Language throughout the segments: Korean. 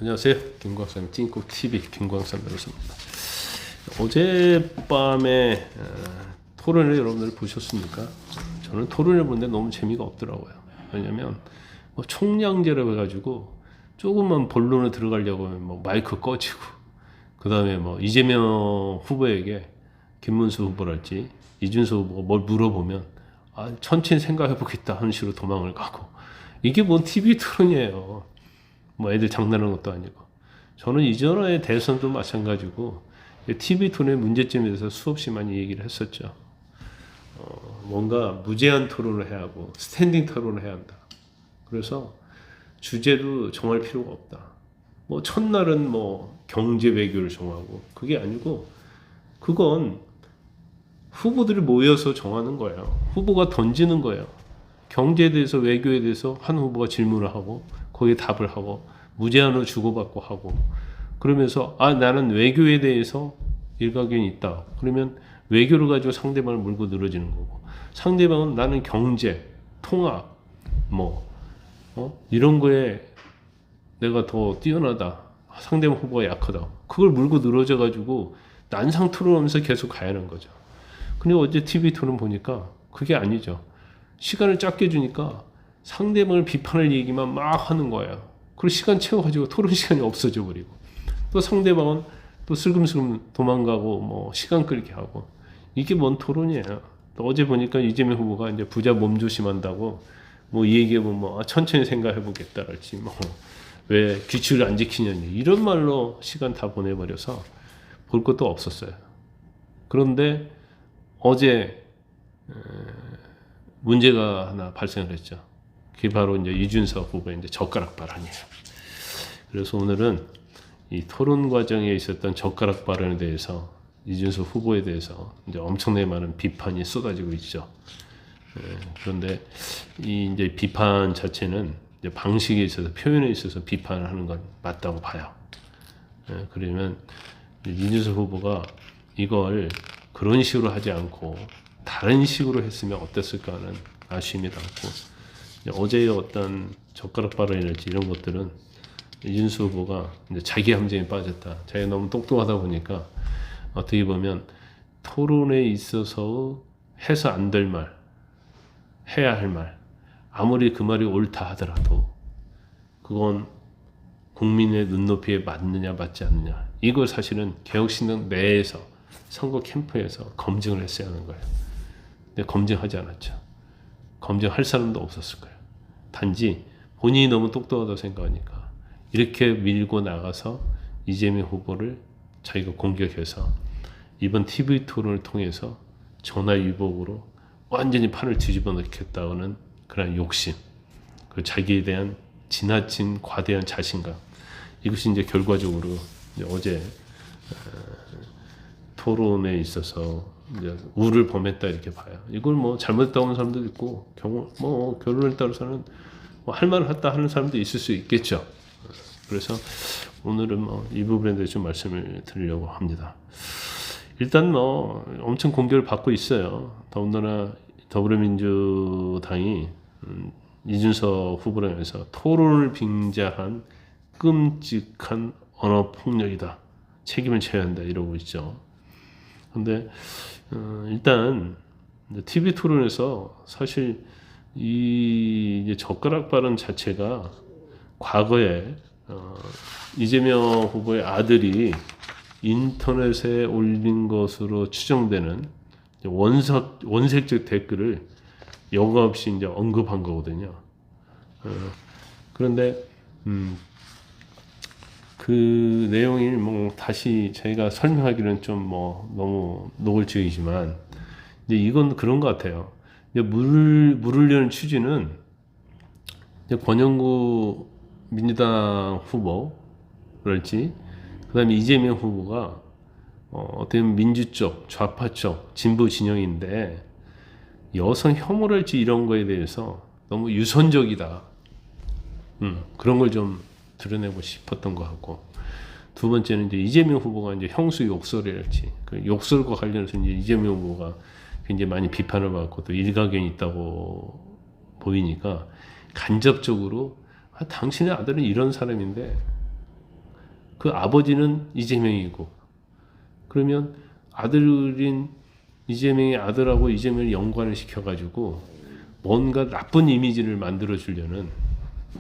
안녕하세요. 김광삼 띵콕TV 김광삼 변호사입니다. 어젯밤에 토론을 여러분들 보셨습니까? 저는 토론을 보는데 너무 재미가 없더라고요. 왜냐면 뭐 총량제로 해가지고 조금만 본론에 들어가려고 하면 뭐 마이크 꺼지고, 그 다음에 뭐 이재명 후보에게 김문수 후보랄지 이준석 후보가 뭘 물어보면 천천히 생각해보겠다 하는 식으로 도망을 가고, 이게 뭔 TV 토론이에요. 뭐 애들 장난하는 것도 아니고. 저는 이전에 대선도 마찬가지고 TV 토론의 문제점에 대해서 수없이 많이 얘기를 했었죠. 뭔가 무제한 토론을 해야 하고 스탠딩 토론을 해야 한다. 그래서 주제도 정할 필요가 없다. 뭐 첫날은 뭐 경제 외교를 정하고, 그게 아니고 그건 후보들이 모여서 정하는 거예요. 후보가 던지는 거예요. 경제에 대해서, 외교에 대해서 한 후보가 질문을 하고 거기에 답을 하고 무제한으로 주고받고 하고, 그러면서 나는 외교에 대해서 일가견이 있다. 그러면 외교를 가지고 상대방을 물고 늘어지는 거고, 상대방은 나는 경제, 통합, 이런 거에 내가 더 뛰어나다. 상대방 후보가 약하다. 그걸 물고 늘어져 가지고 난상 토론하면서 계속 가야 하는 거죠. 근데 어제 TV 토론 보니까 그게 아니죠. 시간을 짧게 주니까 상대방을 비판할 얘기만 막 하는 거예요. 그리고 시간 채워가지고 토론 시간이 없어져 버리고, 또 상대방은 또 슬금슬금 도망가고 뭐 시간 끌게 하고, 이게 뭔 토론이에요. 또 어제 보니까 이재명 후보가 이제 부자 몸조심한다고 뭐 이 얘기하면 뭐 천천히 생각해 보겠다랄지, 뭐 왜 규칙을 안 지키냐니 이런 말로 시간 다 보내버려서 볼 것도 없었어요. 그런데 어제 문제가 하나 발생을 했죠. 그게 바로 이제 이준석 후보의 이제 젓가락 발언이에요. 그래서 오늘은 이 토론 과정에 있었던 젓가락 발언에 대해서, 이준석 후보에 대해서 이제 엄청나게 많은 비판이 쏟아지고 있죠. 그런데 이 이제 비판 자체는 이제 방식에 있어서, 표현에 있어서 비판을 하는 건 맞다고 봐요. 그러면 이준석 후보가 이걸 그런 식으로 하지 않고 다른 식으로 했으면 어땠을까 하는 아쉬움이 남고, 어제의 어떤 젓가락 발언이랄지 이런 것들은 이준석 후보가 이제 자기 함정에 빠졌다. 자기가 너무 똑똑하다 보니까 어떻게 보면 토론에 있어서 해서 안 될 말, 해야 할 말, 아무리 그 말이 옳다 하더라도 그건 국민의 눈높이에 맞느냐 맞지 않느냐, 이걸 사실은 개혁신당 내에서 선거 캠프에서 검증을 했어야 하는 거예요. 근데 검증하지 않았죠. 검증할 사람도 없었을 거예요. 단지 본인이 너무 똑똑하다고 생각하니까 이렇게 밀고 나가서 이재명 후보를 자기가 공격해서 이번 TV 토론을 통해서 전화위복으로 완전히 판을 뒤집어 놓겠다는 그런 욕심, 그 자기에 대한 지나친 과대한 자신감, 이것이 이제 결과적으로 이제 어제 토론에 있어서 이제 우를 범했다 이렇게 봐요. 이걸 뭐 잘못했다고 하는 사람도 있고, 결론에 따라서는 뭐 할 말을 했다 하는 사람도 있을 수 있겠죠. 그래서 오늘은 이 부분에 대해서 좀 말씀을 드리려고 합니다. 일단 엄청 공격을 받고 있어요. 더군다나 더불어민주당이 이준석 후보를 위해서 토론을 빙자한 끔찍한 언어 폭력이다, 책임을 져야 한다 이러고 있죠. 근데 일단 TV 토론에서 사실 이 이제 젓가락 발언 자체가 과거에 이재명 후보의 아들이 인터넷에 올린 것으로 추정되는 원색적 댓글을 여과 없이 이제 언급한 거거든요. 그런데 그 내용이 뭐 다시 저희가 설명하기는 좀 너무 노골적이지만, 이제 이건 그런 것 같아요. 이제 물으려는 취지는 이제 권영구 민주당 후보랄지, 그다음에 이재명 후보가 어떻게 보면 민주 쪽, 좌파 쪽, 진보 진영인데 여성 혐오랄지 이런 거에 대해서 너무 유선적이다. 그런 걸 좀 드러내고 싶었던 것 같고, 두 번째는 이제 이재명 후보가 이제 형수 욕설이랄지, 그 욕설과 관련해서 이제 이재명 후보가 굉장히 많이 비판을 받고 또 일가견이 있다고 보이니까 간접적으로 당신의 아들은 이런 사람인데 그 아버지는 이재명이고, 그러면 아들인 이재명의 아들하고 이재명을 연관을 시켜가지고 뭔가 나쁜 이미지를 만들어 주려는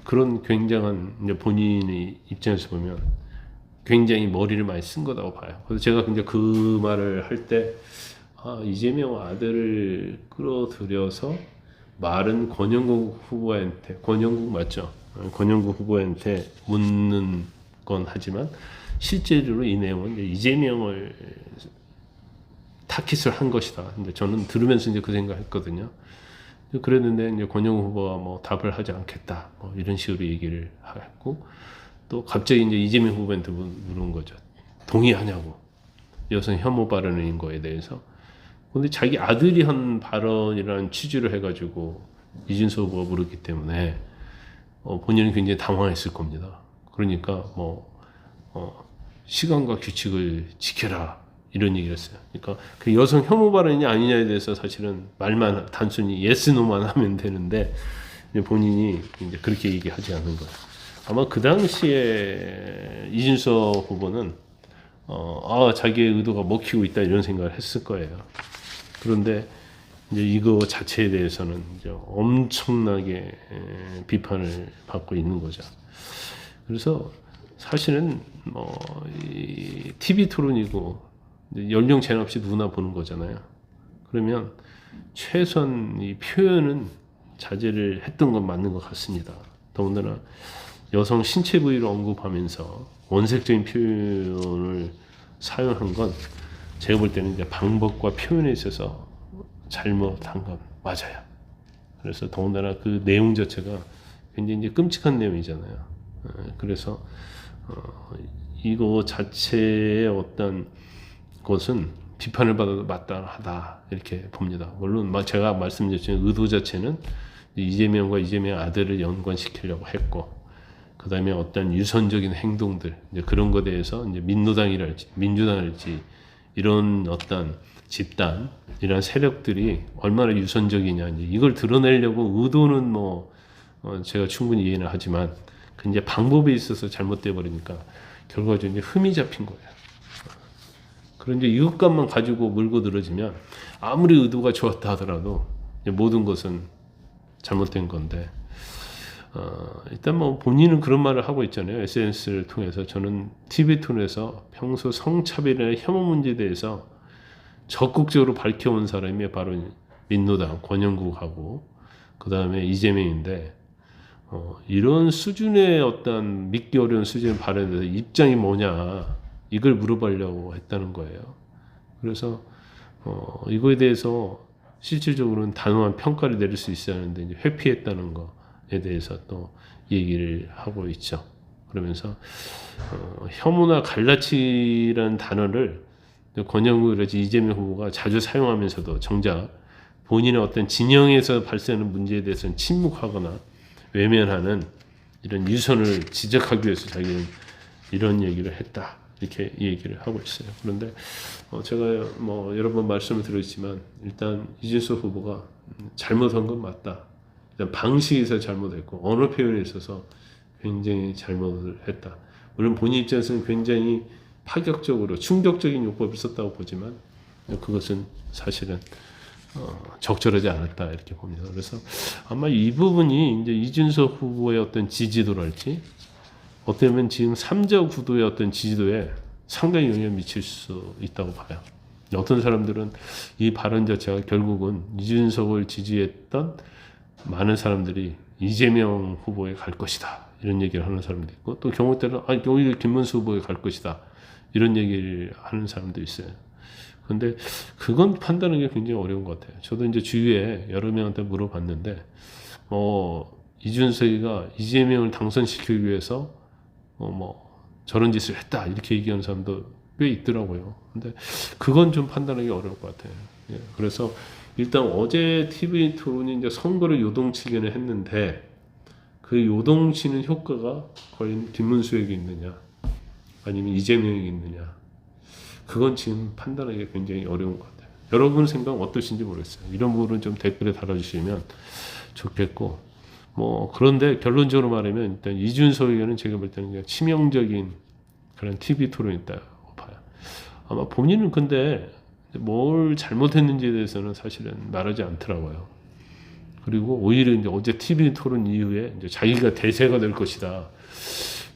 그런 굉장한 이제 본인의 입장에서 보면 굉장히 머리를 많이 쓴 거라고 봐요. 그래서 제가 이제 그 말을 할 때 이재명 아들을 끌어들여서 말은 권영국 후보한테, 권영국 맞죠? 권영국 후보한테 묻는 건 하지만 실제로 이 내용은 이제 이재명을 타깃을 한 것이다. 근데 저는 들으면서 이제 그 생각했거든요. 그랬는데 이제 권영국 후보가 뭐 답을 하지 않겠다, 뭐 이런 식으로 얘기를 했고, 또 갑자기 이제 이재명 후보한테 물은 거죠. 동의하냐고, 여성 혐오 발언인 거에 대해서. 근데 자기 아들이 한 발언이라는 취지를 해가지고 이준석 후보가 물었기 때문에 본인은 굉장히 당황했을 겁니다. 그러니까 시간과 규칙을 지켜라, 이런 얘기를 했어요. 그러니까 그 여성 혐오 발언이 아니냐에 대해서 사실은 말만 단순히 yes, no만 하면 되는데 본인이 이제 그렇게 얘기하지 않은 거예요. 아마 그 당시에 이준석 후보는 자기의 의도가 먹히고 있다, 이런 생각을 했을 거예요. 그런데 이제 이거 자체에 대해서는 이제 엄청나게 비판을 받고 있는 거죠. 그래서 사실은 이 TV 토론이고 연령 제한 없이 누구나 보는 거잖아요. 그러면 최소한 이 표현은 자제를 했던 건 맞는 것 같습니다. 더군다나 여성 신체 부위를 언급하면서 원색적인 표현을 사용한 건 제가 볼 때는 이제 방법과 표현에 있어서 잘못한 건 맞아요. 그래서 더군다나 그 내용 자체가 굉장히 이제 끔찍한 내용이잖아요. 그래서 이거 자체의 어떤 것은 비판을 받아도 마땅하다, 이렇게 봅니다. 물론 제가 말씀드렸지만 의도 자체는 이재명과 이재명 아들을 연관시키려고 했고, 그 다음에 어떤 유선적인 행동들, 이제 그런 것에 대해서 이제 민노당이랄지 민주당이랄지 이런 어떤 집단, 이런 세력들이 얼마나 유선적이냐, 이제 이걸 드러내려고 의도는 제가 충분히 이해는 하지만 그 이제 방법에 있어서 잘못돼 버리니까 결과적으로 이제 흠이 잡힌 거예요. 그런 이제 이것값만 가지고 물고 늘어지면 아무리 의도가 좋았다 하더라도 모든 것은 잘못된 건데, 일단 본인은 그런 말을 하고 있잖아요. SNS를 통해서. 저는 TV 통해서 평소 성차별이나 혐오 문제에 대해서 적극적으로 밝혀온 사람이 바로 민노당 권영국하고 그 다음에 이재명인데, 이런 수준의 어떤 믿기 어려운 수준의 발언에 대해서 입장이 뭐냐, 이걸 물어보려고 했다는 거예요. 그래서 이거에 대해서 실질적으로는 단호한 평가를 내릴 수 있어야 하는데 이제 회피했다는 거에 대해서 또 얘기를 하고 있죠. 그러면서 혐오나 갈라치라는 단어를 권영국이라든지 이재명 후보가 자주 사용하면서도 정작 본인의 어떤 진영에서 발생하는 문제에 대해서는 침묵하거나 외면하는 이런 유선을 지적하기 위해서 자기는 이런 얘기를 했다, 이렇게 얘기를 하고 있어요. 그런데 제가 여러 번 말씀을 드렸지만 일단 이준석 후보가 잘못한 건 맞다. 일단 방식에서 잘못했고 언어 표현에 있어서 굉장히 잘못을 했다. 물론 본인 입장에서는 굉장히 파격적으로 충격적인 요법을 썼다고 보지만 그것은 사실은 적절하지 않았다, 이렇게 봅니다. 그래서 아마 이 부분이 이제 이준석 후보의 어떤 지지도랄지 어쩌면 지금 3자 구도의 어떤 지지도에 상당히 영향을 미칠 수 있다고 봐요. 어떤 사람들은 이 발언 자체가 결국은 이준석을 지지했던 많은 사람들이 이재명 후보에 갈 것이다, 이런 얘기를 하는 사람도 있고, 또 경우 때는 오히려 김문수 후보에 갈 것이다, 이런 얘기를 하는 사람도 있어요. 근데 그건 판단하는 게 굉장히 어려운 것 같아요. 저도 이제 주위에 여러 명한테 물어봤는데, 이준석이가 이재명을 당선시키기 위해서 저런 짓을 했다, 이렇게 얘기하는 사람도 꽤 있더라고요. 근데 그건 좀 판단하기 어려울 것 같아요. 예, 그래서 일단 어제 TV 토론이 이제 선거를 요동치기는 했는데 그 요동치는 효과가 과연 김문수에게 있느냐 아니면 이재명에게 있느냐, 그건 지금 판단하기 굉장히 어려운 것 같아요. 여러분 생각은 어떠신지 모르겠어요. 이런 부분은 좀 댓글에 달아주시면 좋겠고, 그런데 결론적으로 말하면 일단 이준석에게는 제가 볼 때는 그냥 치명적인 그런 TV 토론이 있다고 봐요. 아마 본인은 근데 뭘 잘못했는지에 대해서는 사실은 말하지 않더라고요. 그리고 오히려 이제 어제 TV 토론 이후에 이제 자기가 대세가 될 것이다.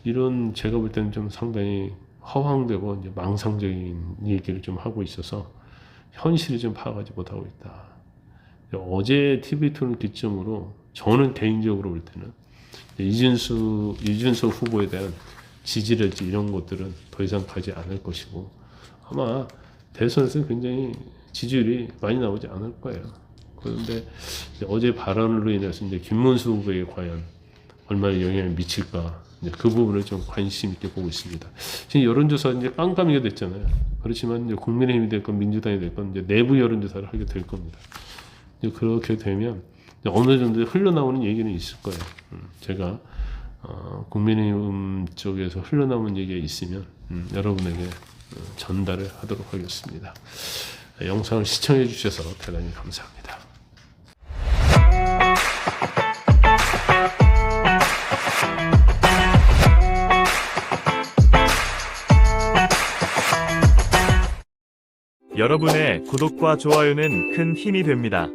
이런 제가 볼 때는 좀 상당히 허황되고 이제 망상적인 얘기를 좀 하고 있어서 현실을 좀 파악하지 못하고 있다. 어제 TV 토론 기점으로 저는 개인적으로 볼 때는 이준석 후보에 대한 지지랄지 이런 것들은 더 이상 가지 않을 것이고 아마 대선에서 굉장히 지지율이 많이 나오지 않을 거예요. 그런데 어제 발언으로 인해서 이제 김문수 후보에 과연 얼마나 영향을 미칠까 이제 그 부분을 좀 관심 있게 보고 있습니다. 지금 여론조사 이제 깜깜이가 됐잖아요. 그렇지만 이제 국민의힘이 됐건 민주당이 됐건 이제 내부 여론조사를 하게 될 겁니다. 이제 그렇게 되면 이제 어느 정도 흘러나오는 얘기는 있을 거예요. 제가 국민의힘 쪽에서 흘러나오는 얘기가 있으면 여러분에게 전달을 하도록 하겠습니다. 영상을 시청해 주셔서 대단히 감사합니다. 여러분의 구독과 좋아요는 큰 힘이 됩니다.